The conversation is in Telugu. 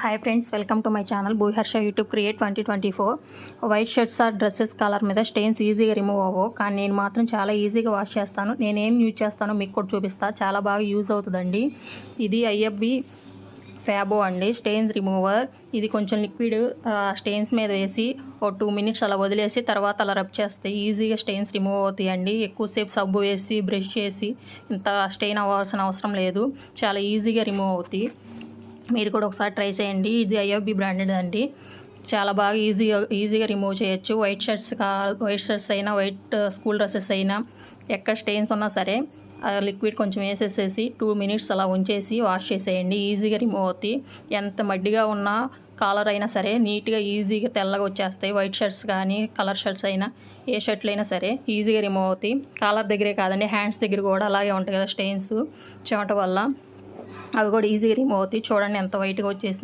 Hi friends, welcome to my channel Bhuharsha YouTube create 2024. White shirts or dresses colour మీద స్టెయిన్స్ ఈజీగా రిమూవ్ అవ్వవు, కానీ నేను మాత్రం చాలా ఈజీగా వాష్ చేస్తాను. నేనేం యూజ్ చేస్తానో మీకు కూడా చూపిస్తా. చాలా బాగా యూజ్ అవుతుందండి. ఇది ఐఎఫ్బి ఫ్యాబో అండి, స్టెయిన్స్ రిమూవర్. ఇది కొంచెం లిక్విడ్ స్టెయిన్స్ మీద వేసి ఒక 2 minutes అలా వదిలేసి తర్వాత అలా రబ్ చేస్తే ఈజీగా స్టెయిన్స్ రిమూవ్ అవుతాయండి. ఎక్కువసేపు సబ్బు వేసి బ్రష్ చేసి ఇంత స్టెయిన్ అవ్వాల్సిన అవసరం లేదు, చాలా ఈజీగా రిమూవ్ అవుతాయి. మీరు కూడా ఒకసారి ట్రై చేయండి. ఇది ఐఎఫ్బి బ్రాండెడ్ అండి. చాలా బాగా ఈజీగా రిమూవ్ చేయొచ్చు. వైట్ షర్ట్స్ అయినా, వైట్ స్కూల్ డ్రెస్సెస్ అయినా, ఎక్కడ స్టెయిన్స్ ఉన్నా సరే లిక్విడ్ కొంచెం వేసేసేసి 2 minutes అలా ఉంచేసి వాష్ చేసేయండి, ఈజీగా రిమూవ్ అవుతాయి. ఎంత మడ్డిగా ఉన్నా కాలర్ అయినా సరే నీట్గా ఈజీగా తెల్లగా వచ్చేస్తాయి. వైట్ షర్ట్స్ కానీ కలర్ షర్ట్స్ అయినా, ఏ షర్ట్లు అయినా సరే ఈజీగా రిమూవ్ అవుతాయి. కాలర్ దగ్గరే కాదండి, హ్యాండ్స్ దగ్గర కూడా అలాగే ఉంటాయి కదా స్టెయిన్స్ చెమట వల్ల, అవి కూడా ఈజీగా రిమూవ్ అవుతాయి. చూడండి ఎంత వైట్గా వచ్చేసింది.